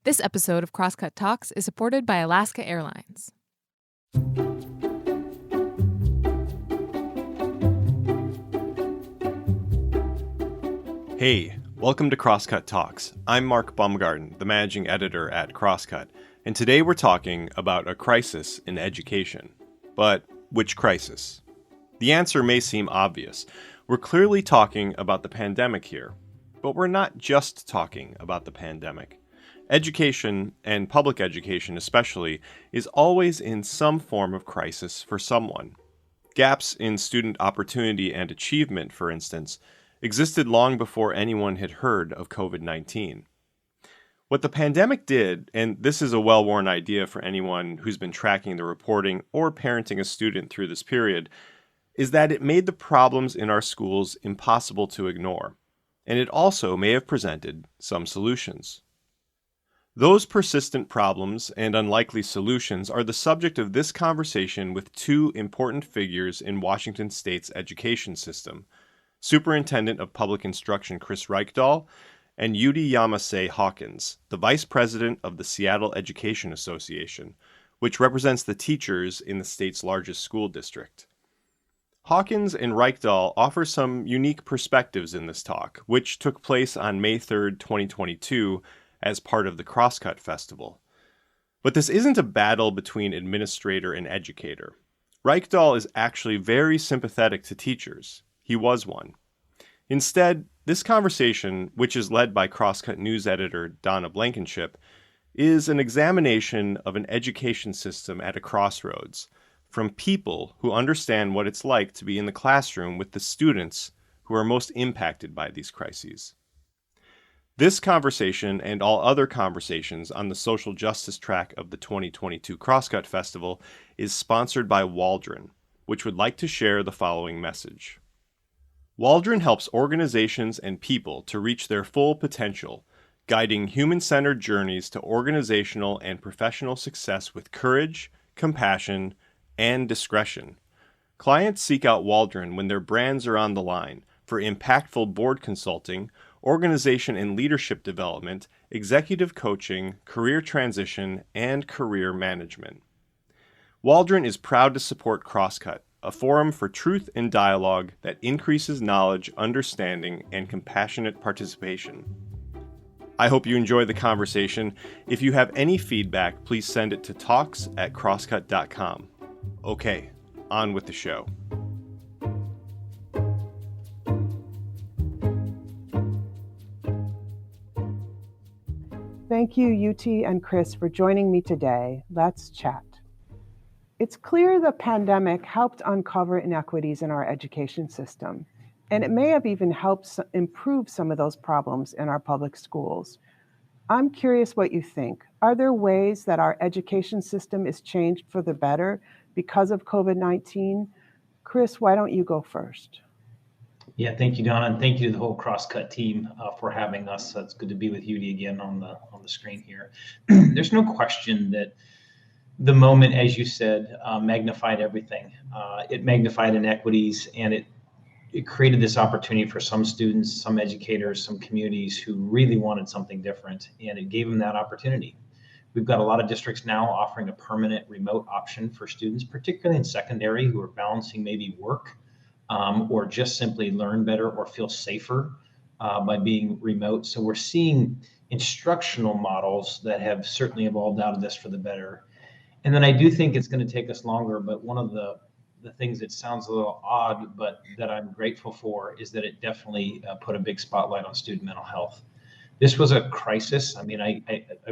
This episode of Crosscut Talks is supported by Alaska Airlines. Hey, welcome to Crosscut Talks. I'm Mark Baumgarten, the managing editor at Crosscut, and today we're talking about a crisis in education. But which crisis? The answer may seem obvious. We're clearly talking about the pandemic here, but we're not just talking about the pandemic. Education, and public education especially, is always in some form of crisis for someone. Gaps in student opportunity and achievement, for instance, existed long before anyone had heard of COVID-19. What the pandemic did, and this is a well-worn idea for anyone who's been tracking the reporting or parenting a student through this period, is that it made the problems in our schools impossible to ignore, and it also may have presented some solutions. Those persistent problems and unlikely solutions are the subject of this conversation with two important figures in Washington State's education system, Superintendent of Public Instruction Chris Reykdal and Uti Yamassee Hawkins, the Vice President of the Seattle Education Association, which represents the teachers in the state's largest school district. Hawkins and Reykdal offer some unique perspectives in this talk, which took place on May 3rd, 2022, as part of the Crosscut Festival. But this isn't a battle between administrator and educator. Reykdal is actually very sympathetic to teachers. He was one. Instead, this conversation, which is led by Crosscut News editor Donna Blankenship, is an examination of an education system at a crossroads, from people who understand what it's like to be in the classroom with the students who are most impacted by these crises. This conversation and all other conversations on the social justice track of the 2022 Crosscut Festival is sponsored by Waldron, which would like to share the following message. Waldron helps organizations and people to reach their full potential, guiding human-centered journeys to organizational and professional success with courage, compassion, and discretion. Clients seek out Waldron when their brands are on the line for impactful board consulting, organization and leadership development, executive coaching, career transition, and career management. Waldron is proud to support Crosscut, a forum for truth and dialogue that increases knowledge, understanding, and compassionate participation. I hope you enjoy the conversation. If you have any feedback, please send it to talks@crosscut.com. Okay, on with the show. Thank you, UT and Chris, for joining me today. Let's chat. It's clear the pandemic helped uncover inequities in our education system, and it may have even helped improve some of those problems in our public schools. I'm curious what you think. Are there ways that our education system is changed for the better because of COVID-19? Chris, why don't you go first? Yeah, thank you, Donna, and thank you to the whole Crosscut team for having us. It's good to be with Uti again on the screen here. There's no question that the moment, as you said, magnified everything. It magnified inequities, and it created this opportunity for some students, some educators, some communities who really wanted something different, and it gave them that opportunity. We've got a lot of districts now offering a permanent remote option for students, particularly in secondary, who are balancing maybe work or just simply learn better or feel safer by being remote. So we're seeing instructional models that have certainly evolved out of this for the better. And then I do think it's going to take us longer, but one of the things that sounds a little odd, but that I'm grateful for, is that it definitely put a big spotlight on student mental health. This was a crisis. I mean, I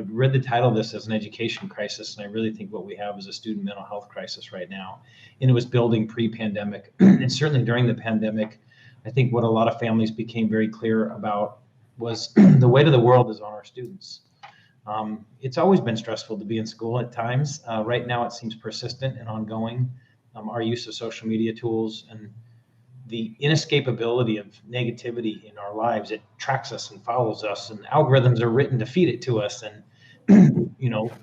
read the title of this as an education crisis, and I really think what we have is a student mental health crisis right now. And it was building pre-pandemic. And certainly during the pandemic, I think what a lot of families became very clear about was the weight of the world is on our students. It's always been stressful to be in school at times. Right now, it seems persistent and ongoing. Our use of social media tools and the inescapability of negativity in our lives, it tracks us and follows us, and algorithms are written to feed it to us. And,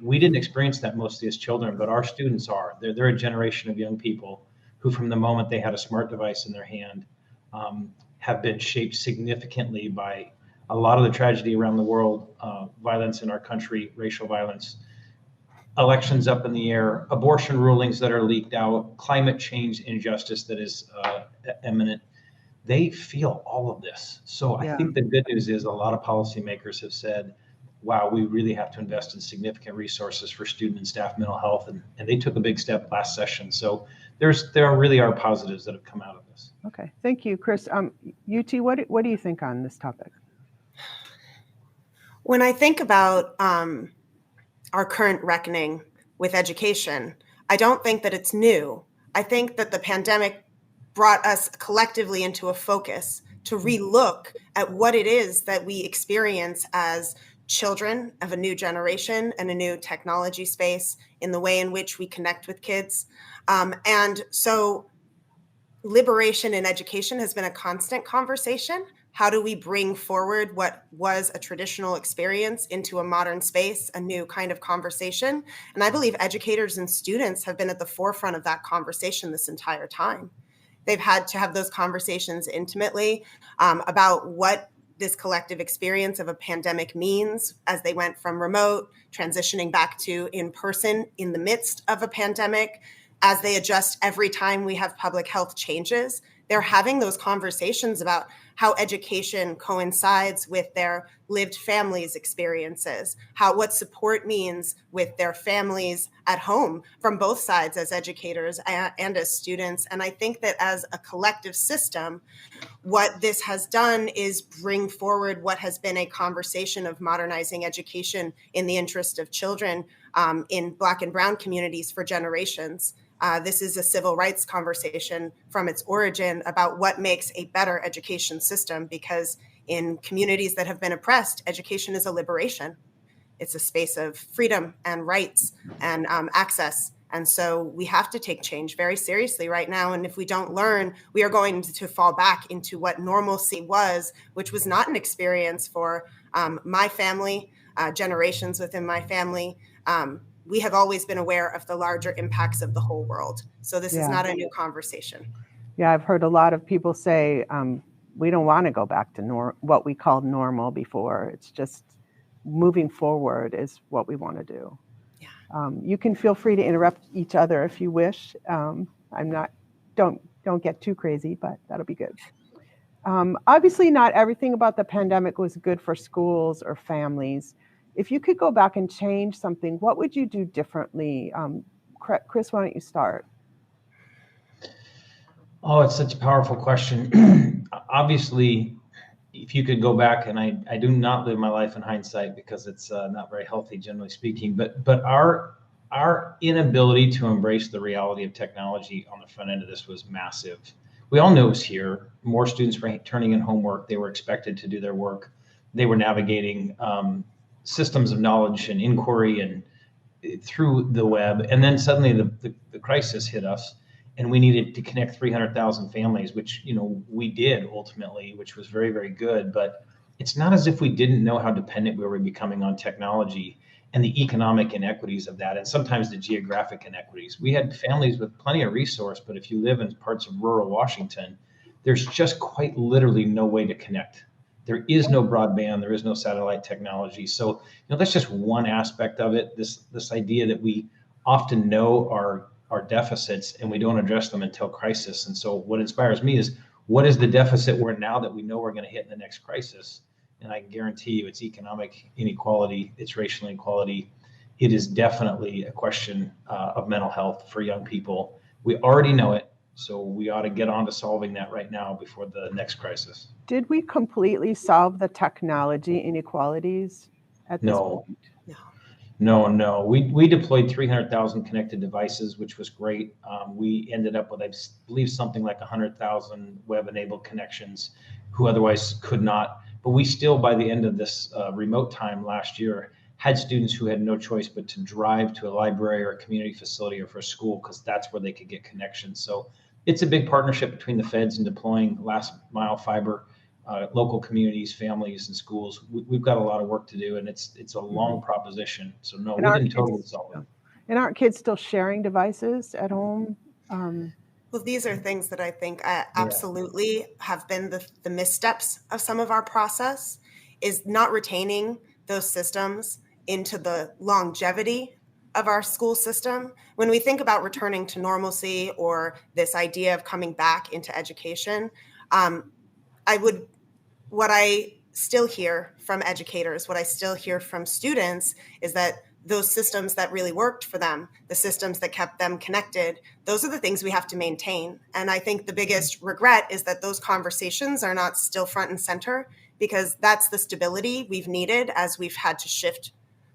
we didn't experience that mostly as children, but our students are. They're a generation of young people who, from the moment they had a smart device in their hand, have been shaped significantly by a lot of the tragedy around the world, violence in our country, racial violence, elections up in the air, abortion rulings that are leaked out, climate change injustice that is imminent. They feel all of this. So I think the good news is a lot of policymakers have said, wow, we really have to invest in significant resources for student and staff mental health. And they took a big step last session. So there really are positives that have come out of this. Okay, thank you, Chris. Uti, what do you think on this topic? When I think about our current reckoning with education, I don't think that it's new. I think that the pandemic brought us collectively into a focus to relook at what it is that we experience as children of a new generation and a new technology space in the way in which we connect with kids. And so liberation in education has been a constant conversation. How do we bring forward what was a traditional experience into a modern space, a new kind of conversation? And I believe educators and students have been at the forefront of that conversation this entire time. They've had to have those conversations intimately about what this collective experience of a pandemic means as they went from remote, transitioning back to in person in the midst of a pandemic, as they adjust every time we have public health changes. They're having those conversations about how education coincides with their lived families' experiences, what support means with their families at home from both sides as educators and as students. And I think that as a collective system, what this has done is bring forward what has been a conversation of modernizing education in the interest of children in Black and Brown communities for generations. This is a civil rights conversation from its origin about what makes a better education system, because in communities that have been oppressed, education is a liberation. It's a space of freedom and rights and access. And so we have to take change very seriously right now. And if we don't learn, we are going to fall back into what normalcy was, which was not an experience for my family, generations within my family. We have always been aware of the larger impacts of the whole world. So this is not a new conversation. Yeah, I've heard a lot of people say, we don't want to go back to what we called normal before. It's just moving forward is what we want to do. Yeah. You can feel free to interrupt each other if you wish. Don't get too crazy, but that'll be good. Obviously, not everything about the pandemic was good for schools or families. If you could go back and change something, what would you do differently? Chris, why don't you start? Oh, it's such a powerful question. Obviously, if you could go back, and I do not live my life in hindsight because it's not very healthy, generally speaking, but our inability to embrace the reality of technology on the front end of this was massive. We all knew it was here. More students were turning in homework. They were expected to do their work. They were navigating systems of knowledge and inquiry and through the web. And then suddenly the crisis hit us, and we needed to connect 300,000 families, which, we did ultimately, which was very, very good. But it's not as if we didn't know how dependent we were becoming on technology and the economic inequities of that, and sometimes the geographic inequities. We had families with plenty of resource, but if you live in parts of rural Washington, there's just quite literally no way to connect. There is no broadband, there is no satellite technology. So, that's just one aspect of it. This idea that we often know our deficits and we don't address them until crisis. And so what inspires me is, what is the deficit we're now that we know we're going to hit in the next crisis? And I can guarantee you it's economic inequality, it's racial inequality. It is definitely a question of mental health for young people. We already know it. So we ought to get on to solving that right now before the next crisis. Did we completely solve the technology inequalities at this point? No. We deployed 300,000 connected devices, which was great. We ended up with, I believe, something like 100,000 web-enabled connections who otherwise could not. But we still, by the end of this remote time last year, had students who had no choice but to drive to a library or a community facility or for a school, because that's where they could get connections. So it's a big partnership between the feds and deploying last mile fiber, local communities, families, and schools. We've got a lot of work to do, and it's a long proposition. So no, we didn't totally solve it. And aren't kids still sharing devices at home? Well, these are things that I think absolutely have been the missteps of some of our process. is not retaining those systems into the longevity of our school system. When we think about returning to normalcy or this idea of coming back into education, what I still hear from educators, what I still hear from students is that those systems that really worked for them, the systems that kept them connected, those are the things we have to maintain. And I think the biggest regret is that those conversations are not still front and center, because that's the stability we've needed as we've had to shift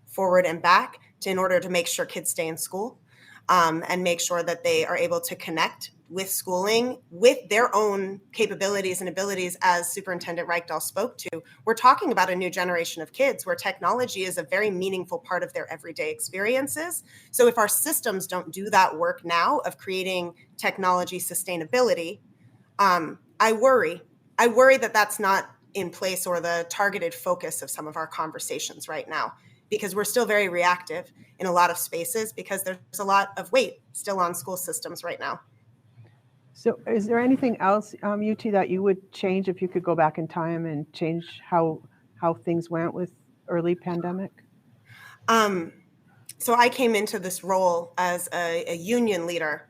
forward and back in order to make sure kids stay in school, and make sure that they are able to connect with schooling with their own capabilities and abilities. As Superintendent Reykdahl spoke to, we're talking about a new generation of kids where technology is a very meaningful part of their everyday experiences. So if our systems don't do that work now of creating technology sustainability, I worry that that's not in place or the targeted focus of some of our conversations right now, because we're still very reactive in a lot of spaces because there's a lot of weight still on school systems right now. So is there anything else, Uti, that you would change if you could go back in time and change how things went with early pandemic? So I came into this role as a union leader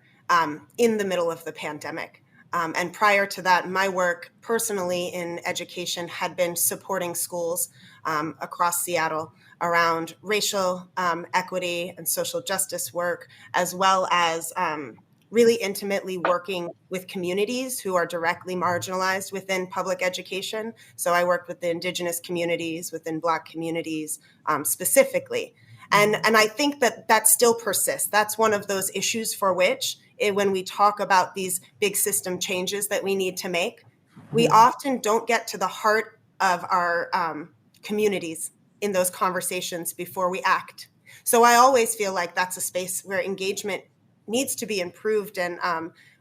in the middle of the pandemic. And prior to that, my work personally in education had been supporting schools across Seattle around racial equity and social justice work, as well as really intimately working with communities who are directly marginalized within public education. So I worked with the Indigenous communities, within Black communities specifically. And I think that still persists. That's one of those issues for which, when we talk about these big system changes that we need to make, we often don't get to the heart of our communities in those conversations before we act. So I always feel like that's a space where engagement needs to be improved, and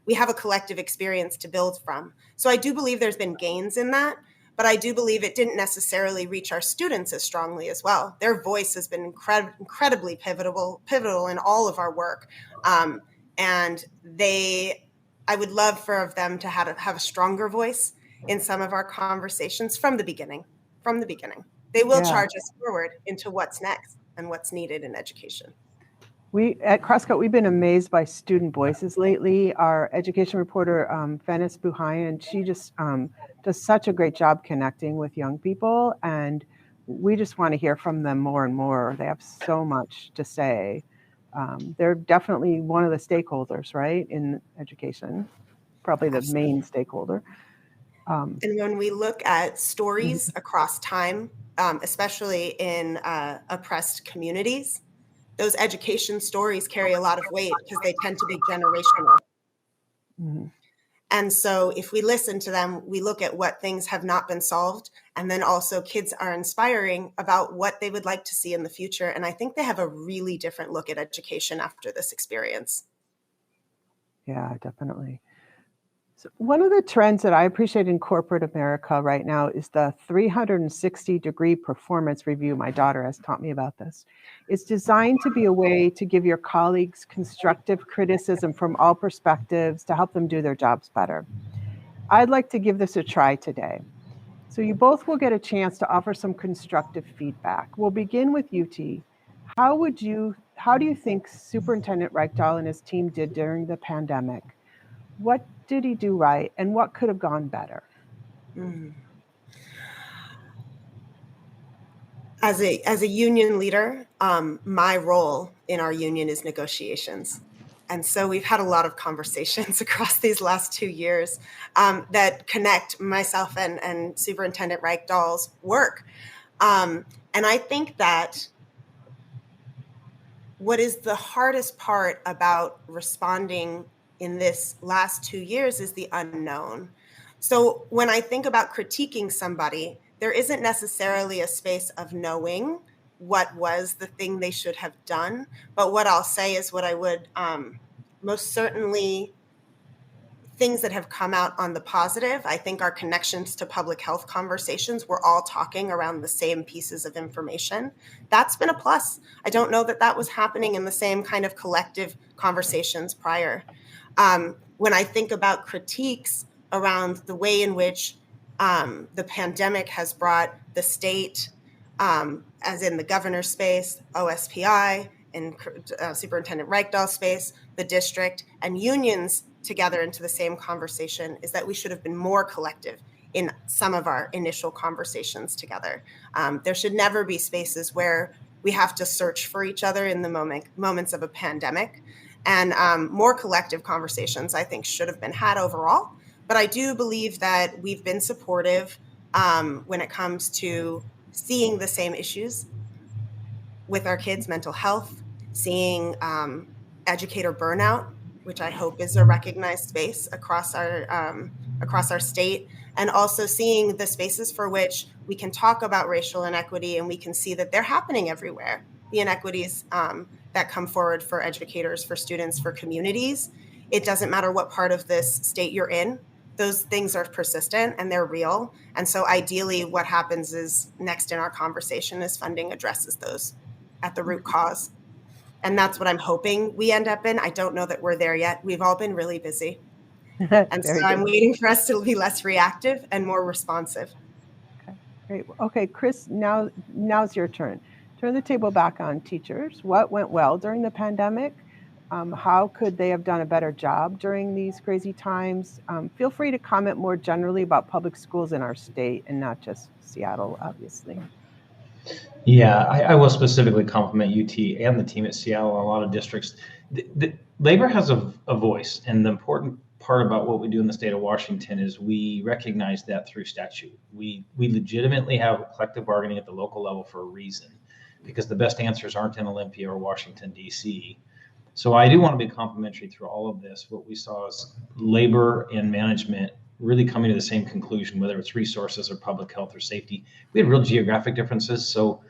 we have a collective experience to build from. So I do believe there's been gains in that, but I do believe it didn't necessarily reach our students as strongly as well. Their voice has been incredibly pivotal in all of our work. And I would love for them to have a stronger voice in some of our conversations from the beginning. They will charge us forward into what's next and what's needed in education. We at Crosscut, we've been amazed by student voices lately. Our education reporter, Venice Buhayan, she just does such a great job connecting with young people, and we just want to hear from them more and more. They have so much to say. They're definitely one of the stakeholders, right, in education, probably the main stakeholder. And when we look at stories across time, especially in oppressed communities, those education stories carry a lot of weight because they tend to be generational. Mm-hmm. And so if we listen to them, we look at what things have not been solved. And then also kids are inspiring about what they would like to see in the future. And I think they have a really different look at education after this experience. Yeah, definitely. So one of the trends that I appreciate in corporate America right now is the 360-degree performance review. My daughter has taught me about this. It's designed to be a way to give your colleagues constructive criticism from all perspectives to help them do their jobs better. I'd like to give this a try today. So you both will get a chance to offer some constructive feedback. We'll begin with Uti. How do you think Superintendent Reykdal and his team did during the pandemic? What did he do right, and what could have gone better? As a union leader, my role in our union is negotiations. And so we've had a lot of conversations across these last 2 years that connect myself and Superintendent Reykdahl's work. And I think that what is the hardest part about responding in this last 2 years is the unknown. So when I think about critiquing somebody, there isn't necessarily a space of knowing what was the thing they should have done. But what I'll say is what I would most certainly, things that have come out on the positive, I think our connections to public health conversations, we're all talking around the same pieces of information. That's been a plus. I don't know that was happening in the same kind of collective conversations prior. When I think about critiques around the way in which the pandemic has brought the state, as in the governor's space, OSPI, in Superintendent Reykdal space, the district, and unions together into the same conversation, is that we should have been more collective in some of our initial conversations together. There should never be spaces where we have to search for each other in the moments of a pandemic. And more collective conversations, I think, should have been had overall. But I do believe that we've been supportive when it comes to seeing the same issues with our kids' mental health, seeing educator burnout, which I hope is a recognized space across our state, and also seeing the spaces for which we can talk about racial inequity and we can see that they're happening everywhere. The inequities that come forward for educators, for students, for communities. It doesn't matter what part of this state you're in. Those things are persistent and they're real. And so ideally what happens is next in our conversation is funding addresses those at the root cause. And that's what I'm hoping we end up in. I don't know that we're there yet. We've all been really busy. And so I'm waiting for us to be less reactive and more responsive. Okay, great. Okay, Chris, now's your turn. Turn the table back on teachers. What went well during the pandemic? How could they have done a better job during these crazy times? Feel free to comment more generally about public schools in our state and not just Seattle, obviously. Yeah, I will specifically compliment UT and the team at Seattle and a lot of districts. The labor has a voice, and the important part about what we do in the state of Washington is we recognize that through statute. We legitimately have collective bargaining at the local level for a reason, because the best answers aren't in Olympia or Washington, D.C. So I do want to be complimentary through all of this. What we saw is labor and management really coming to the same conclusion, whether it's resources or public health or safety. We had real geographic differences. So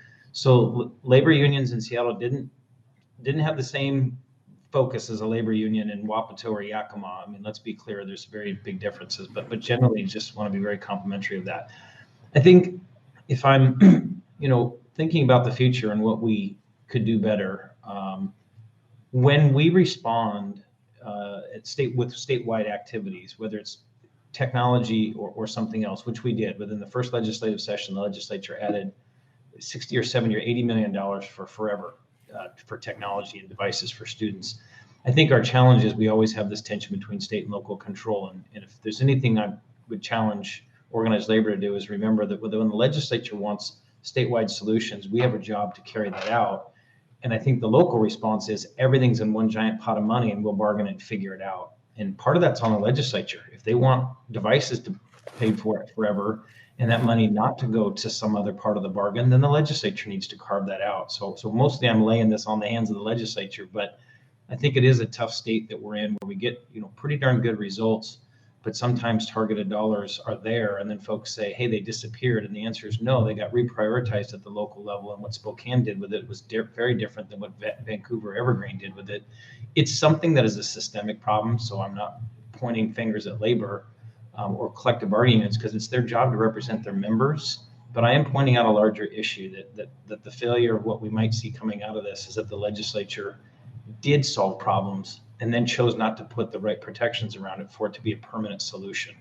labor unions in Seattle didn't have the same focus as a labor union in Wapato or Yakima. I mean, let's be clear, there's very big differences, but generally just want to be very complimentary of that. I think if I'm, thinking about the future and what we could do better, when we respond with statewide activities, whether it's technology or something else, which we did within the first legislative session, the legislature added $60 or $70 or $80 million for forever for technology and devices for students. I think our challenge is we always have this tension between state and local control. And if there's anything I would challenge organized labor to do is remember that when the legislature wants statewide solutions, we have a job to carry that out. And I think the local response is everything's in one giant pot of money and we'll bargain and figure it out. And part of that's on the legislature. If they want devices to pay for it forever and that money not to go to some other part of the bargain, then the legislature needs to carve that out. So mostly I'm laying this on the hands of the legislature, but I think it is a tough state that we're in where we get, pretty darn good results, but sometimes targeted dollars are there and then folks say, hey, they disappeared. And the answer is no, they got reprioritized at the local level. And what Spokane did with it was very different than what Vancouver Evergreen did with it. It's something that is a systemic problem. So I'm not pointing fingers at labor or collective bargaining units because it's their job to represent their members. But I am pointing out a larger issue that the failure of what we might see coming out of this is that the legislature did solve problems and then chose not to put the right protections around it for it to be a permanent solution.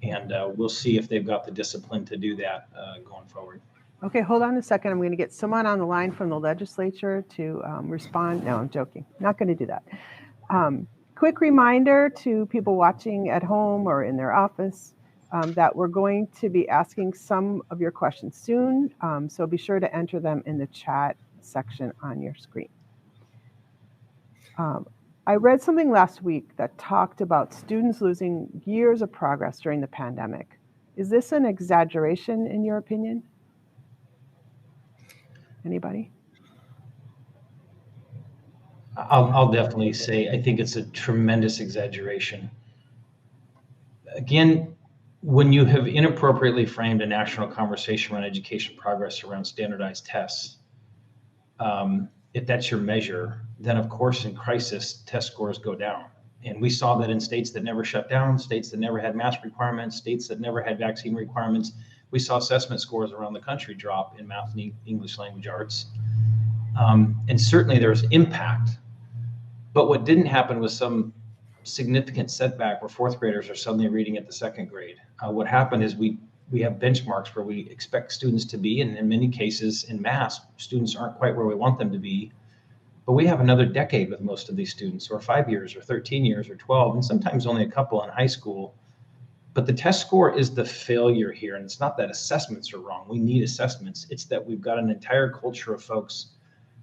And we'll see if they've got the discipline to do that going forward. Okay, hold on a second. I'm going to get someone on the line from the legislature to respond. No, I'm joking. Not going to do that. Quick reminder to people watching at home or in their office that we're going to be asking some of your questions soon. So be sure to enter them in the chat section on your screen. I read something last week that talked about students losing years of progress during the pandemic. Is this an exaggeration in your opinion? Anybody? I'll definitely say I think it's a tremendous exaggeration. Again, when you have inappropriately framed a national conversation around education progress around standardized tests, if that's your measure, then of course in crisis test scores go down. And we saw that in states that never shut down, states that never had mask requirements, states that never had vaccine requirements. We saw assessment scores around the country drop in math and English language arts. And certainly there was impact. But what didn't happen was some significant setback where fourth graders are suddenly reading at the second grade. What happened is we we have benchmarks where we expect students to be, and in many cases in math, students aren't quite where we want them to be. But we have another decade with most of these students, or 5 years, or 13 years, or 12, and sometimes only a couple in high school. But the test score is the failure here, and it's not that assessments are wrong. We need assessments. It's that we've got an entire culture of folks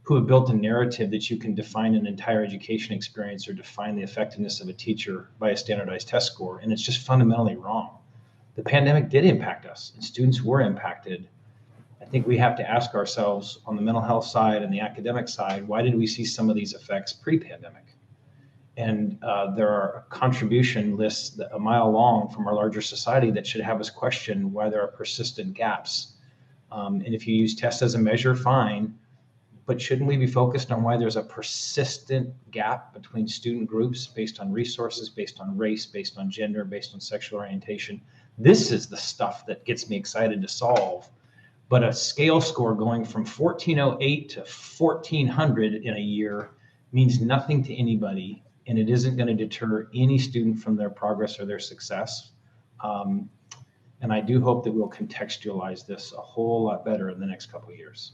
who have built a narrative that you can define an entire education experience or define the effectiveness of a teacher by a standardized test score, and it's just fundamentally wrong. The pandemic did impact us, and students were impacted. I think we have to ask ourselves on the mental health side and the academic side, why did we see some of these effects pre-pandemic? And there are contribution lists a mile long from our larger society that should have us question why there are persistent gaps. And if you use tests as a measure, fine, but shouldn't we be focused on why there's a persistent gap between student groups based on resources, based on race, based on gender, based on sexual orientation? This is the stuff that gets me excited to solve. But a scale score going from 1408 to 1400 in a year means nothing to anybody, and it isn't going to deter any student from their progress or their success. And I do hope that we'll contextualize this a whole lot better in the next couple of years.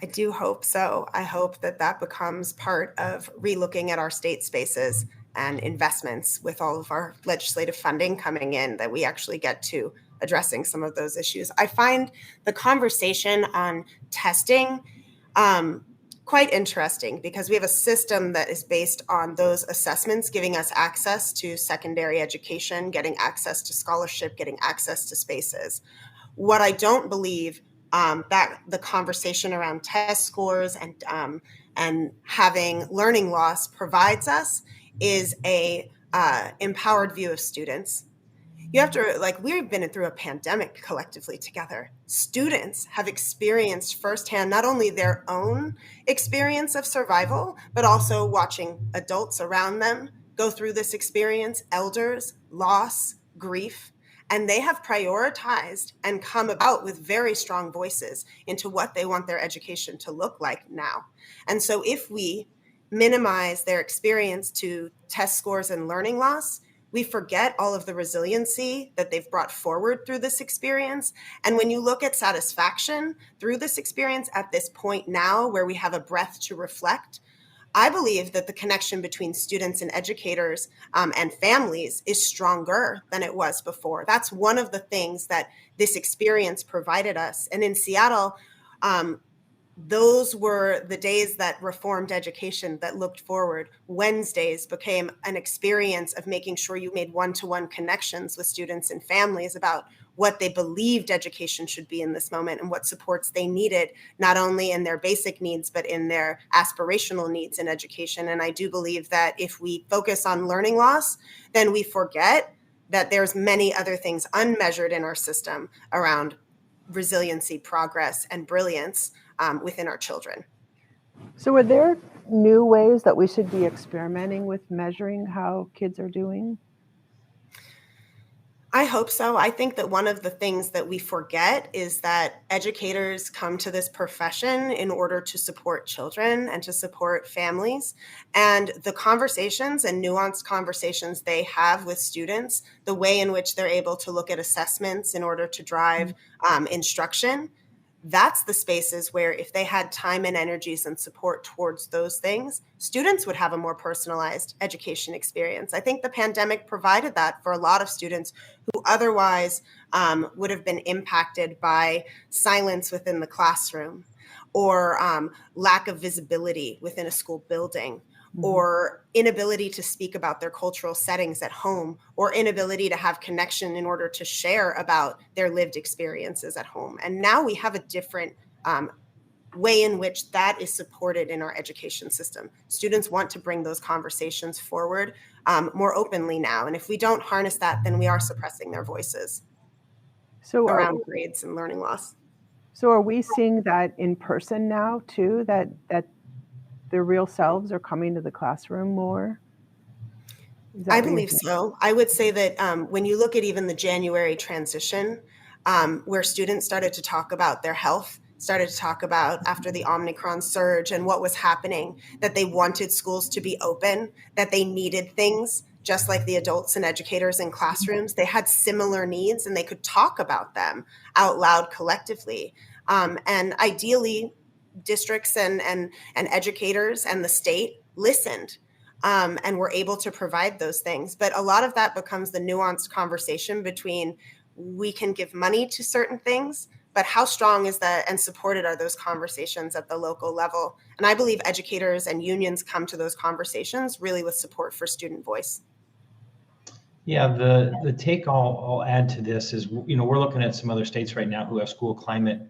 I do hope so. I hope that that becomes part of relooking at our state spaces and investments with all of our legislative funding coming in, that we actually get to addressing some of those issues. I find the conversation on testing quite interesting, because we have a system that is based on those assessments giving us access to secondary education, getting access to scholarship, getting access to spaces. What I don't believe that the conversation around test scores and having learning loss provides us is a empowered view of students. You have to, we've been through a pandemic collectively together. Students have experienced firsthand not only their own experience of survival, but also watching adults around them go through this experience, elders, loss, grief, and they have prioritized and come about with very strong voices into what they want their education to look like now. And so if we minimize their experience to test scores and learning loss, we forget all of the resiliency that they've brought forward through this experience. And when you look at satisfaction through this experience at this point now, where we have a breath to reflect, I believe that the connection between students and educators and families is stronger than it was before. That's one of the things that this experience provided us. And in Seattle, those were the days that reformed education that looked forward. Wednesdays became an experience of making sure you made one-to-one connections with students and families about what they believed education should be in this moment and what supports they needed, not only in their basic needs, but in their aspirational needs in education. And I do believe that if we focus on learning loss, then we forget that there's many other things unmeasured in our system around resiliency, progress, and brilliance within our children. So are there new ways that we should be experimenting with measuring how kids are doing? I hope so. I think that one of the things that we forget is that educators come to this profession in order to support children and to support families. And the conversations and nuanced conversations they have with students, the way in which they're able to look at assessments in order to drive instruction, that's the spaces where if they had time and energies and support towards those things, students would have a more personalized education experience. I think the pandemic provided that for a lot of students who otherwise would have been impacted by silence within the classroom or lack of visibility within a school building, or inability to speak about their cultural settings at home, or inability to have connection in order to share about their lived experiences at home. And now we have a different way in which that is supported in our education system. Students want to bring those conversations forward more openly now. And if we don't harness that, then we are suppressing their voices around grades and learning loss. So are we seeing that in person now too, that their real selves are coming to the classroom more? I believe so. I would say that when you look at even the January transition, where students started to talk about their health, started to talk about after the Omicron surge and what was happening, that they wanted schools to be open, that they needed things just like the adults and educators in classrooms. They had similar needs and they could talk about them out loud collectively. And ideally, districts and educators and the state listened and were able to provide those things. But a lot of that becomes the nuanced conversation between we can give money to certain things, but how strong is that and supported are those conversations at the local level? And I believe educators and unions come to those conversations really with support for student voice. Yeah, the take I'll add to this is, we're looking at some other states right now who have school climate.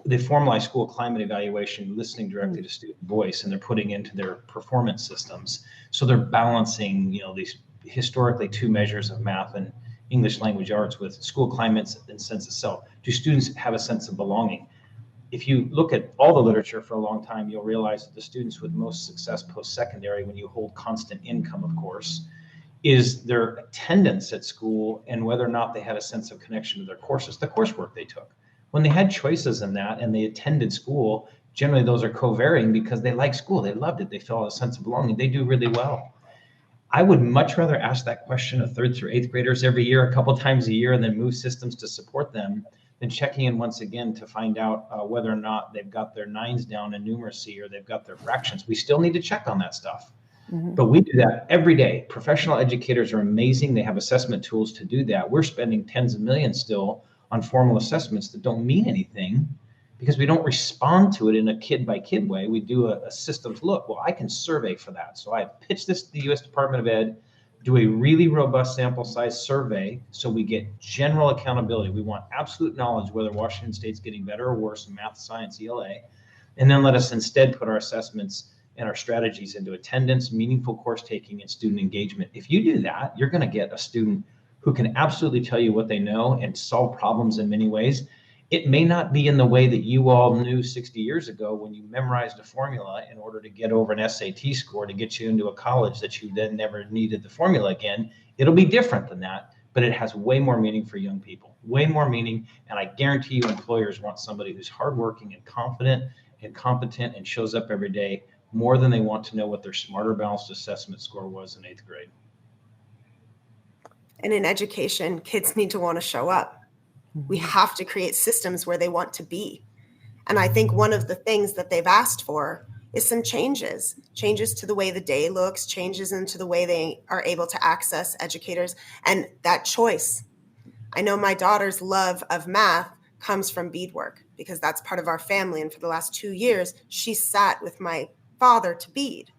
They formalize school climate evaluation, listening directly to student voice, and they're putting into their performance systems. So they're balancing, these historically two measures of math and English language arts with school climates and sense of self. Do students have a sense of belonging? If you look at all the literature for a long time, you'll realize that the students with most success post-secondary, when you hold constant income, of course, is their attendance at school and whether or not they had a sense of connection to their courses, the coursework they took. When they had choices in that and they attended school, generally those are co-varying because they like school, they loved it, they felt a sense of belonging, they do really well. I would much rather ask that question of 3rd through 8th graders every year, a couple times a year, and then move systems to support them than checking in once again to find out whether or not they've got their 9s down in numeracy or they've got their fractions. We still need to check on that stuff. But we do that every day. Professional educators are amazing. They have assessment tools to do that. We're spending tens of millions still on formal assessments that don't mean anything because we don't respond to it in a kid by kid way. We do a systems look. Well, I can survey for that. So I pitch this to the U.S. Department of Ed, do a really robust sample size survey so we get general accountability. We want absolute knowledge whether Washington State's getting better or worse in math, science, ELA, and then let us instead put our assessments and our strategies into attendance, meaningful course taking, and student engagement. If you do that, you're going to get a student who can absolutely tell you what they know and solve problems in many ways. It may not be in the way that you all knew 60 years ago when you memorized a formula in order to get over an SAT score to get you into a college that you then never needed the formula again. It'll be different than that, but it has way more meaning for young people, way more meaning. And I guarantee you employers want somebody who's hardworking and confident and competent and shows up every day more than they want to know what their smarter balanced assessment score was in 8th grade. And in education, kids need to want to show up. We have to create systems where they want to be. And I think one of the things that they've asked for is some changes to the way the day looks, changes into the way they are able to access educators and that choice. I know my daughter's love of math comes from beadwork because that's part of our family. And for the last 2 years, she sat with my father to bead.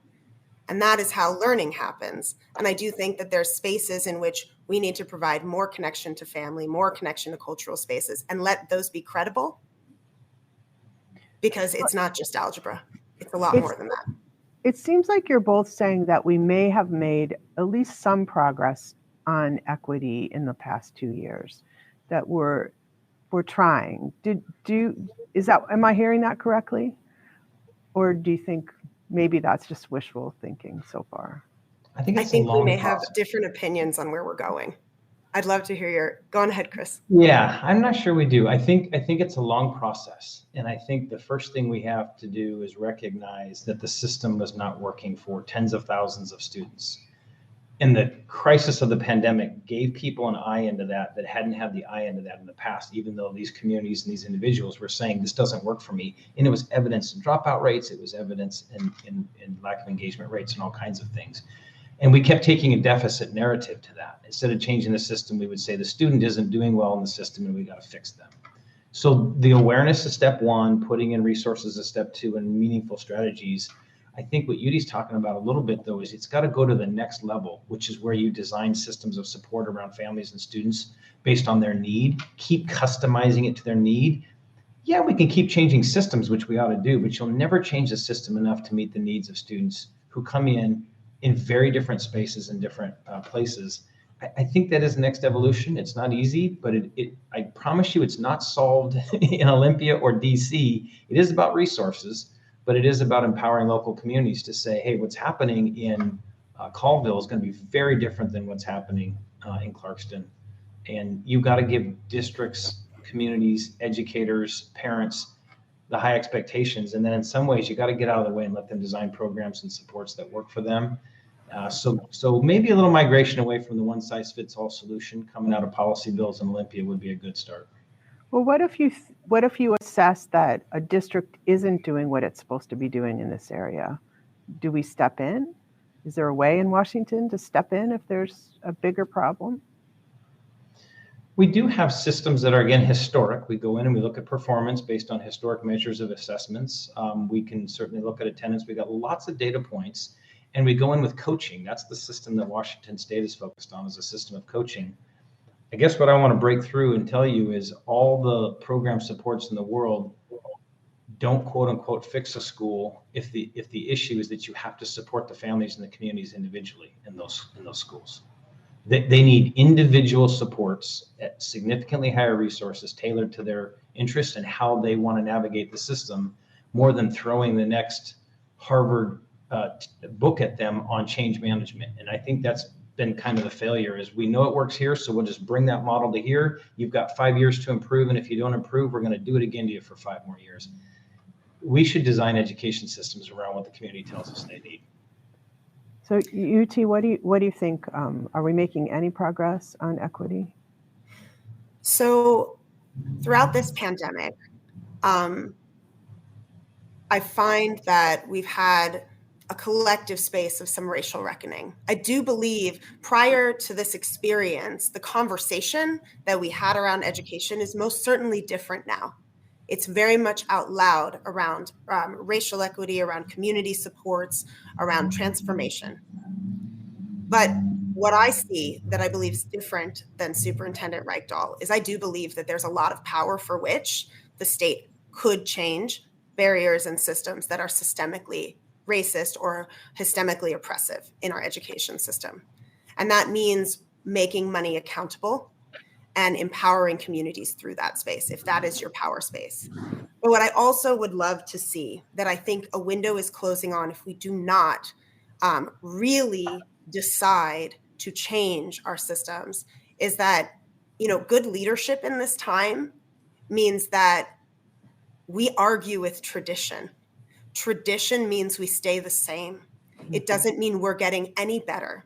And that is how learning happens. And I do think that there's spaces in which we need to provide more connection to family, more connection to cultural spaces, and let those be credible because it's not just algebra. It's a lot more than that. It seems like you're both saying that we may have made at least some progress on equity in the past 2 years, that we're trying. Am I hearing that correctly? Or do you think maybe that's just wishful thinking so far? I think we may have different opinions on where we're going. I'd love to hear go on ahead, Chris. Yeah, I'm not sure we do. I think it's a long process. And I think the first thing we have to do is recognize that the system was not working for tens of thousands of students. And the crisis of the pandemic gave people an eye into that hadn't had the eye into that in the past, even though these communities and these individuals were saying this doesn't work for me. And it was evidence in dropout rates, it was evidence in lack of engagement rates and all kinds of things. And we kept taking a deficit narrative to that. Instead of changing the system, we would say the student isn't doing well in the system and we got to fix them. So the awareness is step one, putting in resources is step two, and meaningful strategies. I think what Uti's talking about a little bit, though, is it's got to go to the next level, which is where you design systems of support around families and students based on their need, keep customizing it to their need. Yeah, we can keep changing systems, which we ought to do, but you'll never change the system enough to meet the needs of students who come in very different spaces and different places. I think that is the next evolution. It's not easy, but I promise you it's not solved in Olympia or DC. It is about resources, but it is about empowering local communities to say, hey, what's happening in Colville is going to be very different than what's happening in Clarkston. And you've got to give districts, communities, educators, parents, the high expectations. And then in some ways, you got to get out of the way and let them design programs and supports that work for them. So maybe a little migration away from the one-size-fits-all solution coming out of policy bills in Olympia would be a good start. Well, what if you assess that a district isn't doing what it's supposed to be doing in this area? Do we step in? Is there a way in Washington to step in if there's a bigger problem? We do have systems that are, again, historic. We go in and we look at performance based on historic measures of assessments. We can certainly look at attendance. We got lots of data points, and we go in with coaching. That's the system that Washington State is focused on, is a system of coaching. I guess what I want to break through and tell you is all the program supports in the world don't quote unquote fix a school if the issue is that you have to support the families and the communities individually in those schools. They need individual supports at significantly higher resources tailored to their interests and how they want to navigate the system, more than throwing the next Harvard book at them on change management. And I think that's been kind of the failure, is we know it works here, so we'll just bring that model to here. You've got 5 years to improve, and if you don't improve, we're going to do it again to you for 5 more years. We should design education systems around what the community tells us they need. So, Uti, what do you think? Are we making any progress on equity? So, throughout this pandemic, I find that we've had a collective space of some racial reckoning. I do believe prior to this experience, the conversation that we had around education is most certainly different now. It's very much out loud around racial equity, around community supports, around transformation. But what I see that I believe is different than Superintendent Reykdahl is I do believe that there's a lot of power for which the state could change barriers and systems that are systemically racist or systemically oppressive in our education system. And that means making money accountable and empowering communities through that space, if that is your power space. But what I also would love to see, that I think a window is closing on if we do not really decide to change our systems, is that, good leadership in this time means that we argue with tradition. Tradition means we stay the same. It doesn't mean we're getting any better.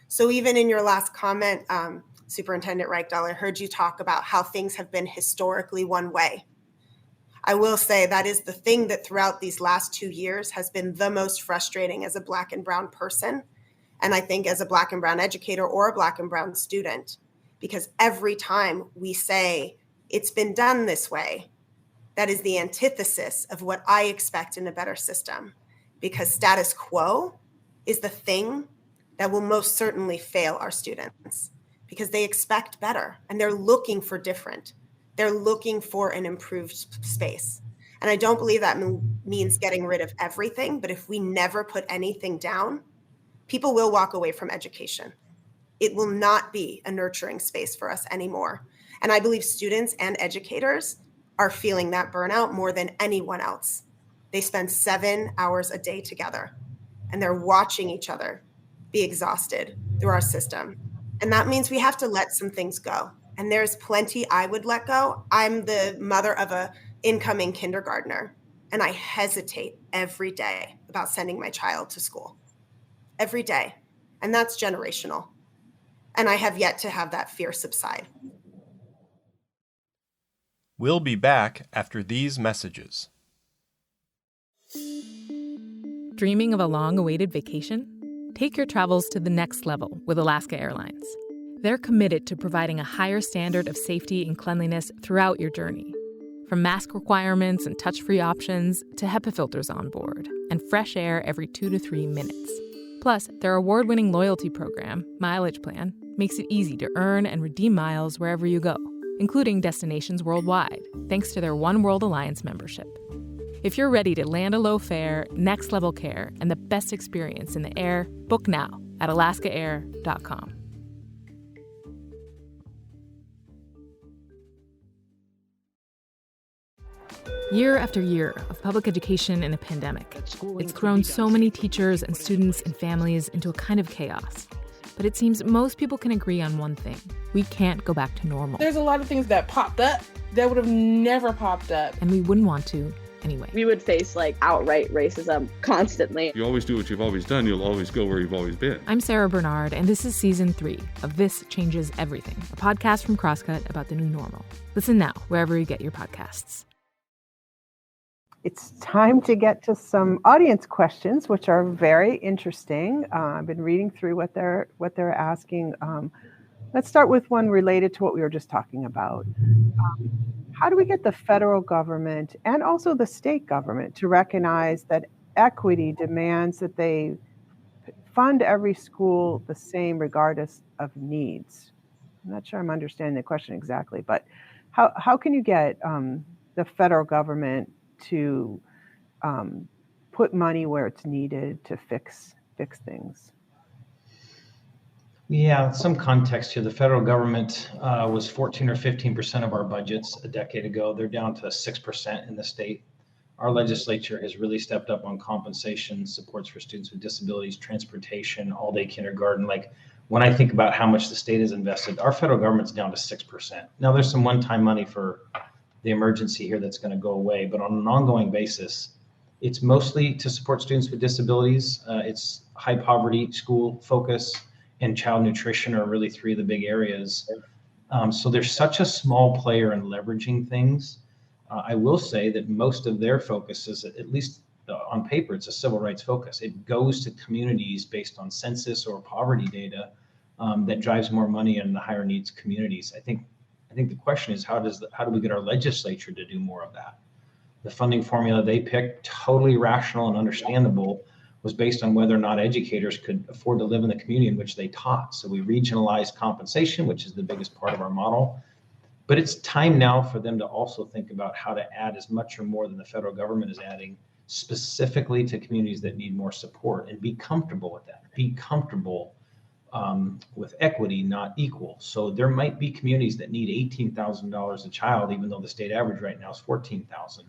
So even in your last comment, Superintendent Reykdahl, I heard you talk about how things have been historically one way. I will say that is the thing that throughout these last 2 years has been the most frustrating as a Black and Brown person. And I think as a Black and Brown educator or a Black and Brown student, because every time we say it's been done this way, that is the antithesis of what I expect in a better system, because status quo is the thing that will most certainly fail our students, because they expect better and they're looking for different. They're looking for an improved space. And I don't believe that means getting rid of everything, but if we never put anything down, people will walk away from education. It will not be a nurturing space for us anymore. And I believe students and educators are feeling that burnout more than anyone else. They spend 7 hours a day together, and they're watching each other be exhausted through our system. And that means we have to let some things go. And there's plenty I would let go. I'm the mother of an incoming kindergartner, and I hesitate every day about sending my child to school. Every day. And that's generational. And I have yet to have that fear subside. We'll be back after these messages. Dreaming of a long-awaited vacation? Take your travels to the next level with Alaska Airlines. They're committed to providing a higher standard of safety and cleanliness throughout your journey. From mask requirements and touch-free options to HEPA filters on board and fresh air every 2 to 3 minutes. Plus, their award-winning loyalty program, Mileage Plan, makes it easy to earn and redeem miles wherever you go, including destinations worldwide, thanks to their One World Alliance membership. If you're ready to land a low fare, next-level care, and the best experience in the air, book now at alaskaair.com. Year after year of public education in a pandemic, it's thrown so many teachers and students and families into a kind of chaos. But it seems most people can agree on one thing. We can't go back to normal. There's a lot of things that popped up that would have never popped up. And we wouldn't want to anyway. We would face like outright racism constantly. You always do what you've always done. You'll always go where you've always been. I'm Sarah Bernard, and this is Season 3 of This Changes Everything, a podcast from Crosscut about the new normal. Listen now, wherever you get your podcasts. It's time to get to some audience questions, which are very interesting. I've been reading through what they're asking. Let's start with one related to what we were just talking about. How do we get the federal government and also the state government to recognize that equity demands that they fund every school the same regardless of needs? I'm not sure I'm understanding the question exactly, but how can you get the federal government to put money where it's needed to fix things? Yeah, some context here. The federal government was 14 or 15% of our budgets a decade ago. They're down to 6% in the state. Our legislature has really stepped up on compensation, supports for students with disabilities, transportation, all-day kindergarten. Like when I think about how much the state has invested, our federal government's down to 6%. Now there's some one-time money for the emergency here that's going to go away, but on an ongoing basis, it's mostly to support students with disabilities. It's high poverty school focus and child nutrition are really three of the big areas. So there's such a small player in leveraging things. I will say that most of their focus is, at least on paper, it's a civil rights focus. It goes to communities based on census or poverty data that drives more money in the higher needs communities. I think the question is how do we get our legislature to do more of that? The funding formula they picked, totally rational and understandable, was based on whether or not educators could afford to live in the community in which they taught. So we regionalized compensation, which is the biggest part of our model. But it's time now for them to also think about how to add as much or more than the federal government is adding specifically to communities that need more support, and be comfortable with that. Be comfortable with equity, not equal. So there might be communities that need $18,000 a child, even though the state average right now is $14,000.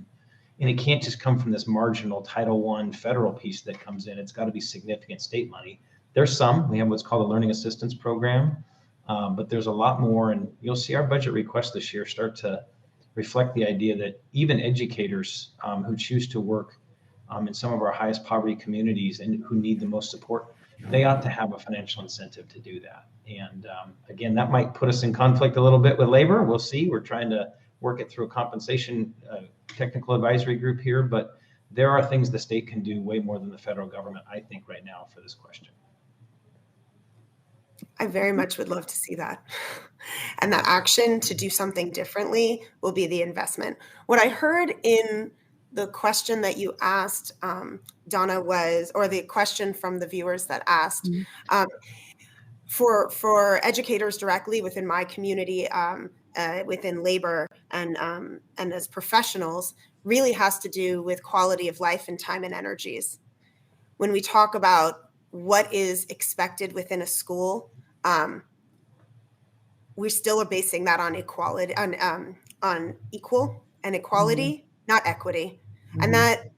And it can't just come from this marginal Title I federal piece that comes in. It's got to be significant state money. There's some. We have what's called a learning assistance program, but there's a lot more. And you'll see our budget requests this year start to reflect the idea that even educators who choose to work in some of our highest poverty communities and who need the most support, they ought to have a financial incentive to do that. And again, that might put us in conflict a little bit with labor. We'll see. We're trying to work it through a compensation technical advisory group here, but there are things the state can do way more than the federal government, I think, right now for this question. I very much would love to see that. And that action to do something differently will be the investment. What I heard in the question that you asked, Donna, was, or the question from the viewers that asked, for educators directly within my community, within labor and as professionals, really has to do with quality of life and time and energies. When we talk about what is expected within a school, we still are basing that on equality, on equal and equality, not equity. And that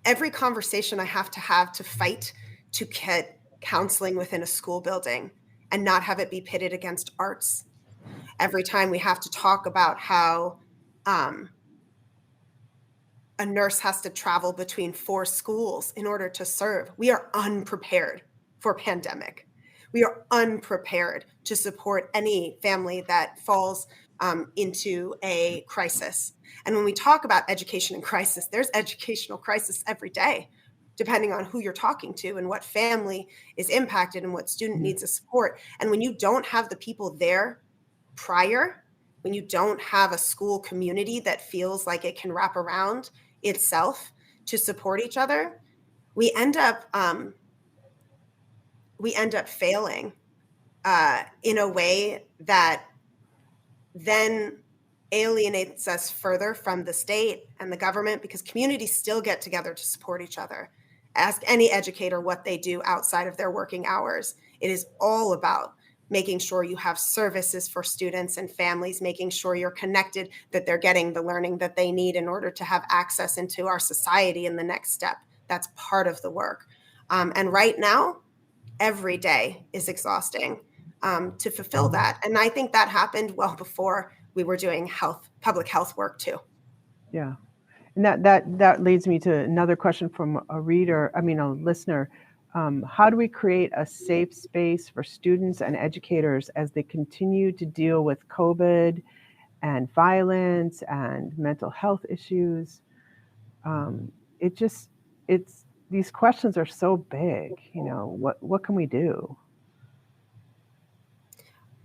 every conversation I have to fight to get counseling within a school building and not have it be pitted against arts. Every time we have to talk about how a nurse has to travel between 4 schools in order to serve. We are unprepared for pandemic. We are unprepared to support any family that falls into a crisis. And when we talk about education in crisis, there's educational crisis every day, depending on who you're talking to and what family is impacted and what student needs a support. And when you don't have the people there prior, when you don't have a school community that feels like it can wrap around itself to support each other, we end up failing in a way that then alienates us further from the state and the government, because communities still get together to support each other. Ask any educator what they do outside of their working hours. It is all about making sure you have services for students and families, making sure you're connected, that they're getting the learning that they need in order to have access into our society in the next step. That's part of the work. And right now, every day is exhausting to fulfill that. And I think that happened well before we were doing public health work too. Yeah. And that leads me to another question from a listener. How do we create a safe space for students and educators as they continue to deal with COVID and violence and mental health issues? These questions are so big. What can we do?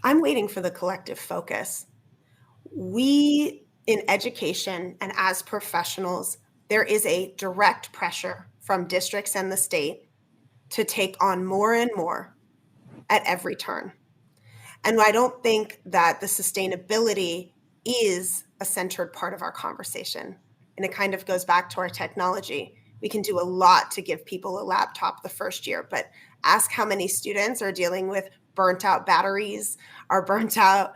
I'm waiting for the collective focus. We in education and as professionals, there is a direct pressure from districts and the state to take on more and more at every turn. And I don't think that the sustainability is a centered part of our conversation. And it kind of goes back to our technology. We can do a lot to give people a laptop the first year, but ask how many students are dealing with burnt out batteries, are burnt out,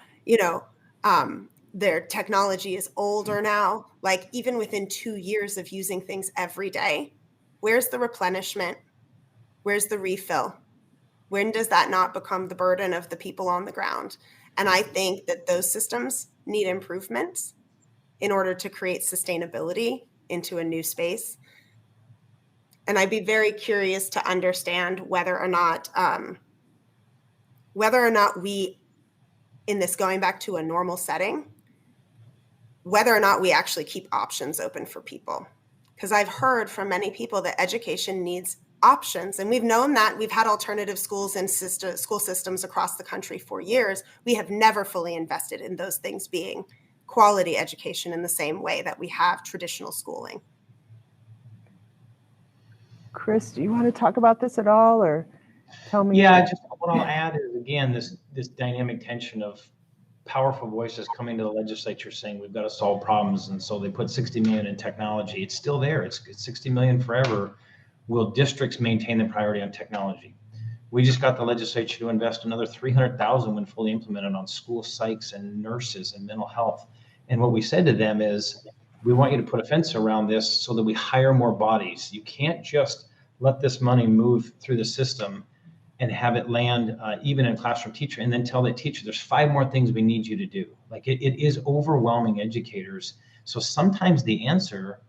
their technology is older now. Like even within 2 years of using things every day, where's the replenishment? Where's the refill? When does that not become the burden of the people on the ground? And I think that those systems need improvements in order to create sustainability into a new space. And I'd be very curious to understand whether or not we, in this going back to a normal setting, whether or not we actually keep options open for people. Because I've heard from many people that education needs options. And we've known that. We've had alternative schools and school systems across the country for years. We have never fully invested in those things being quality education in the same way that we have traditional schooling. Chris, do you want to talk about this at all, or tell me? Yeah, just what I'll add is, again, this dynamic tension of powerful voices coming to the legislature saying we've got to solve problems, and so they put 60 million in technology. It's still there. It's 60 million forever. Will districts maintain the priority on technology? We just got the legislature to invest another 300,000 when fully implemented on school psychs and nurses and mental health. And what we said to them is, we want you to put a fence around this so that we hire more bodies. You can't just let this money move through the system and have it land even in a classroom teacher and then tell the teacher there's 5 more things we need you to do. Like it is overwhelming educators. So sometimes the answer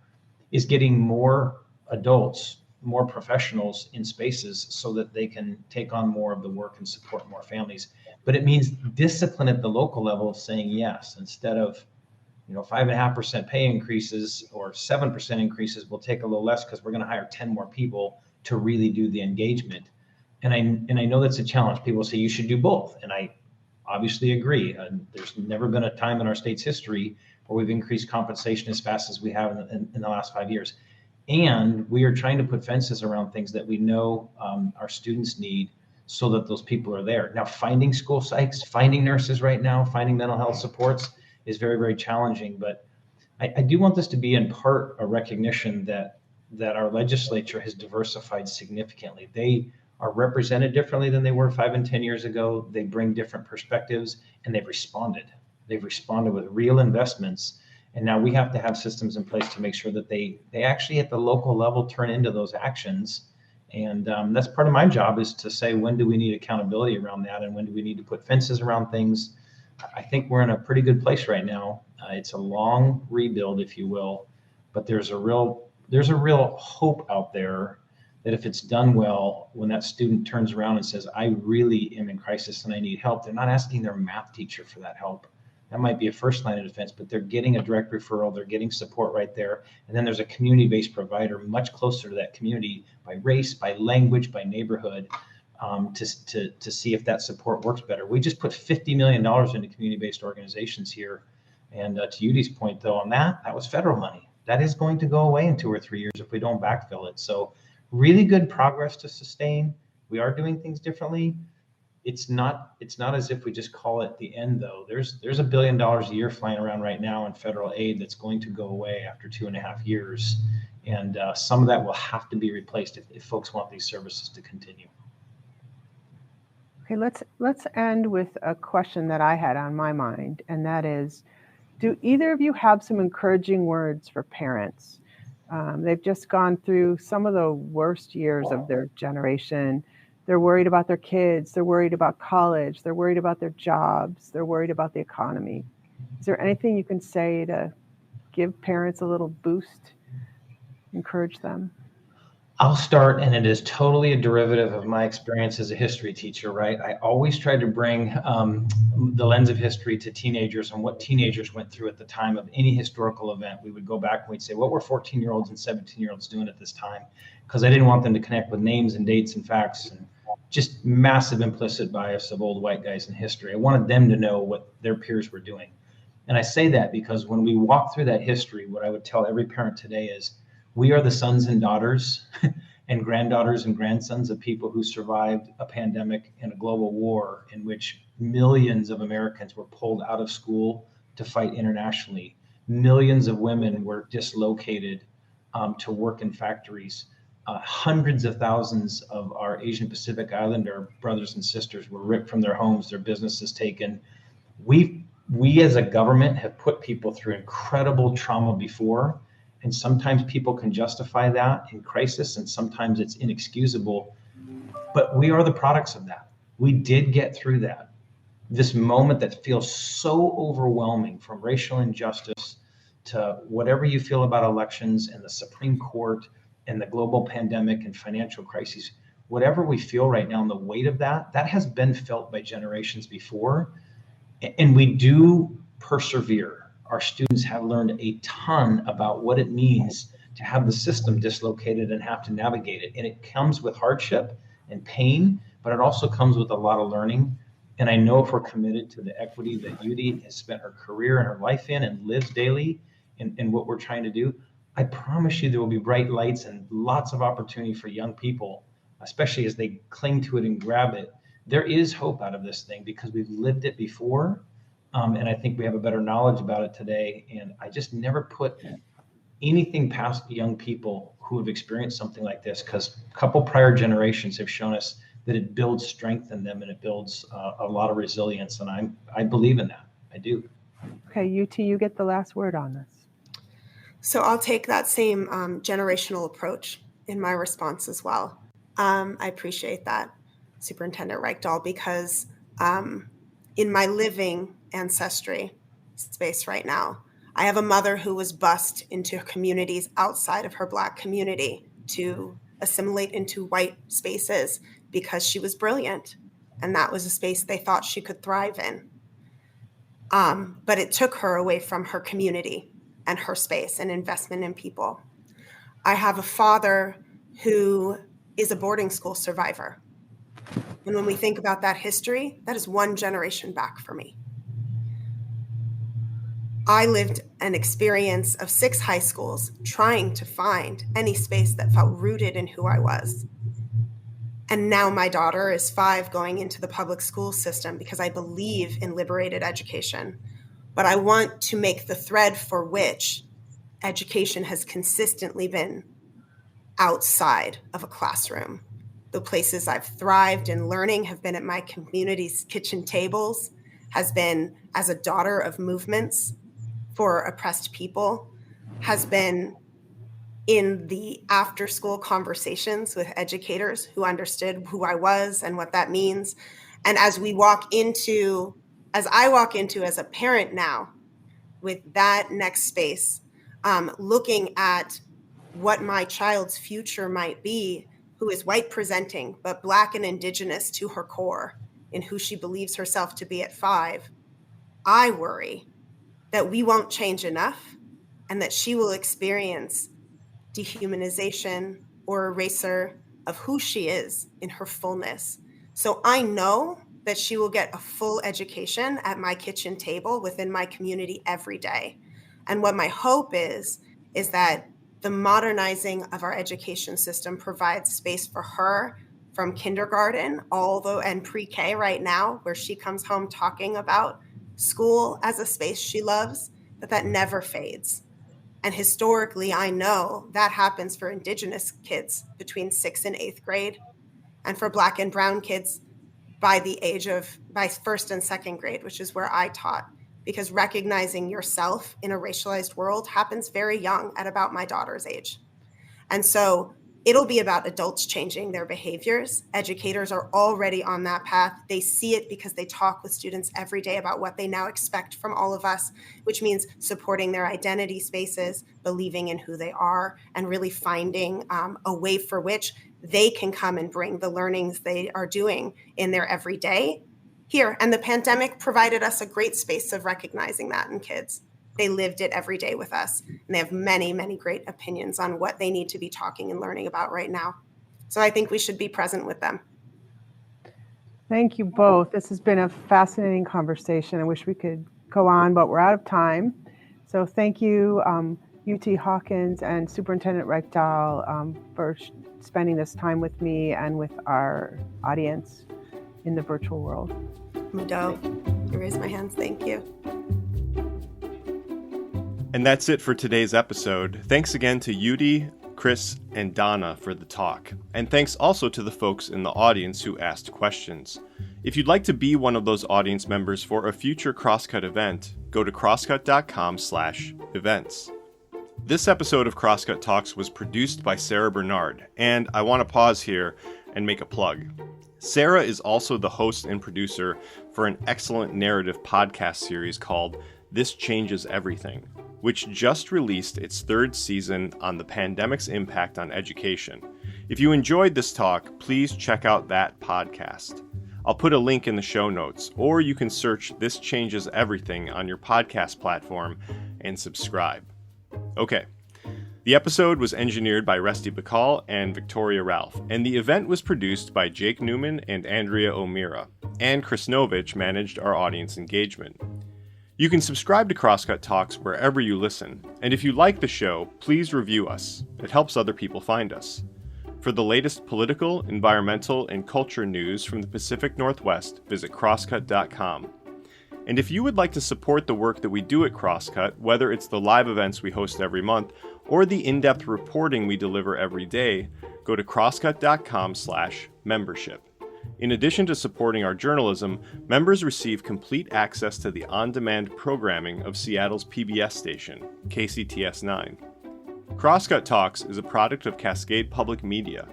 is getting more adults, more professionals in spaces so that they can take on more of the work and support more families. But it means discipline at the local level of saying yes, instead of 5.5% pay increases or 7% increases. We'll take a little less because we're going to hire 10 more people to really do the engagement. And I know that's a challenge. People say you should do both, and I obviously agree. There's never been a time in our state's history where we've increased compensation as fast as we have in the last 5 years. And we are trying to put fences around things that we know our students need so that those people are there. Now, finding school psychs, finding nurses right now, finding mental health supports is very, very challenging. But I do want this to be in part a recognition that our legislature has diversified significantly. They are represented differently than they were 5 and 10 years ago. They bring different perspectives, and they've responded. They've responded with real investments. And now we have to have systems in place to make sure that they actually at the local level turn into those actions. And that's part of my job, is to say, when do we need accountability around that? And when do we need to put fences around things? I think we're in a pretty good place right now. It's a long rebuild, if you will, but there's a real hope out there that if it's done well, when that student turns around and says, I really am in crisis and I need help, they're not asking their math teacher for that help. That might be a first line of defense, but they're getting a direct referral. They're getting support right there. And then there's a community-based provider much closer to that community by race, by language, by neighborhood, to see if that support works better. We just put $50 million into community-based organizations here. And to Uti's point, though, on that was federal money. That is going to go away in 2 or 3 years if we don't backfill it. So really good progress to sustain. We are doing things differently. It's not as if we just call it the end, though. There's $1 billion a year flying around right now in federal aid that's going to go away after 2.5 years. And some of that will have to be replaced if folks want these services to continue. Okay, let's end with a question that I had on my mind, and that is, do either of you have some encouraging words for parents? They've just gone through some of the worst years of their generation. They're worried about their kids. They're worried about college. They're worried about their jobs. They're worried about the economy. Is there anything you can say to give parents a little boost, encourage them? I'll start, and it is totally a derivative of my experience as a history teacher, right? I always tried to bring the lens of history to teenagers and what teenagers went through at the time of any historical event. We would go back and we'd say, what were 14-year-olds and 17-year-olds doing at this time? Because I didn't want them to connect with names and dates and facts and just massive implicit bias of old white guys in history. I wanted them to know what their peers were doing. And I say that because when we walk through that history, what I would tell every parent today is, we are the sons and daughters and granddaughters and grandsons of people who survived a pandemic and a global war in which millions of Americans were pulled out of school to fight internationally. Millions of women were dislocated to work in factories. Hundreds of thousands of our Asian Pacific Islander brothers and sisters were ripped from their homes, their businesses taken. We as a government have put people through incredible trauma before. And sometimes people can justify that in crisis, and sometimes it's inexcusable. But we are the products of that. We did get through that. This moment that feels so overwhelming, from racial injustice to whatever you feel about elections and the Supreme Court and the global pandemic and financial crises, whatever we feel right now and the weight of that has been felt by generations before. And we do persevere. Our students have learned a ton about what it means to have the system dislocated and have to navigate it. And it comes with hardship and pain, but it also comes with a lot of learning. And I know if we're committed to the equity that Uti has spent her career and her life in and lives daily in what we're trying to do, I promise you there will be bright lights and lots of opportunity for young people, especially as they cling to it and grab it. There is hope out of this thing because we've lived it before. And I think we have a better knowledge about it today. And I just never put anything past young people who have experienced something like this, because a couple prior generations have shown us that it builds strength in them and it builds a lot of resilience. And I believe in that. I do. Okay, Uti, you get the last word on this. So I'll take that same generational approach in my response as well. I appreciate that, Superintendent Reykdahl, because in my living ancestry space right now, I have a mother who was bused into communities outside of her Black community to assimilate into white spaces because she was brilliant. And that was a space they thought she could thrive in. But it took her away from her community and her space and investment in people. I have a father who is a boarding school survivor. And when we think about that history, that is one generation back for me. I lived an experience of 6 high schools trying to find any space that felt rooted in who I was. And now my daughter is 5 going into the public school system because I believe in liberated education. But I want to make the thread for which education has consistently been outside of a classroom. The places I've thrived in learning have been at my community's kitchen tables, has been as a daughter of movements for oppressed people, has been in the after-school conversations with educators who understood who I was and what that means. And as I walk into as a parent now with that next space, looking at what my child's future might be, who is white presenting, but Black and Indigenous to her core in who she believes herself to be at 5, I worry that we won't change enough and that she will experience dehumanization or eraser of who she is in her fullness. So I know that she will get a full education at my kitchen table within my community every day. And what my hope is that the modernizing of our education system provides space for her from kindergarten and pre-K right now, where she comes home talking about school as a space she loves, that never fades. And historically, I know that happens for Indigenous kids between 6th and 8th grade, and for Black and Brown kids by 1st and 2nd grade, which is where I taught, because recognizing yourself in a racialized world happens very young, at about my daughter's age. And so It'll be about adults changing their behaviors. Educators are already on that path. They see it because they talk with students every day about what they now expect from all of us, which means supporting their identity spaces, believing in who they are, and really finding a way for which they can come and bring the learnings they are doing in their everyday here. And the pandemic provided us a great space of recognizing that in kids. They lived it every day with us, and they have many, many great opinions on what they need to be talking and learning about right now. So I think we should be present with them. Thank you both. This has been a fascinating conversation. I wish we could go on, but we're out of time. So thank you, Uti Hawkins and Superintendent Reykdal, for spending this time with me and with our audience in the virtual world. Mado, I raise my hands. Thank you. And that's it for today's episode. Thanks again to Uti, Chris, and Donna for the talk. And thanks also to the folks in the audience who asked questions. If you'd like to be one of those audience members for a future Crosscut event, go to crosscut.com/events. This episode of Crosscut Talks was produced by Sarah Bernard, and I want to pause here and make a plug. Sarah is also the host and producer for an excellent narrative podcast series called This Changes Everything, which just released its third season on the pandemic's impact on education. If you enjoyed this talk, please check out that podcast. I'll put a link in the show notes, or you can search This Changes Everything on your podcast platform and subscribe. Okay. The episode was engineered by Rusty Bacall and Victoria Ralph, and the event was produced by Jake Newman and Andrea O'Meara, and Chris Novich managed our audience engagement. You can subscribe to Crosscut Talks wherever you listen, and if you like the show, please review us. It helps other people find us. For the latest political, environmental, and culture news from the Pacific Northwest, visit crosscut.com. And if you would like to support the work that we do at Crosscut, whether it's the live events we host every month or the in-depth reporting we deliver every day, go to crosscut.com/membership. In addition to supporting our journalism, members receive complete access to the on-demand programming of Seattle's PBS station, KCTS 9. Crosscut Talks is a product of Cascade Public Media.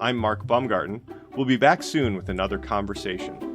I'm Mark Baumgarten. We'll be back soon with another conversation.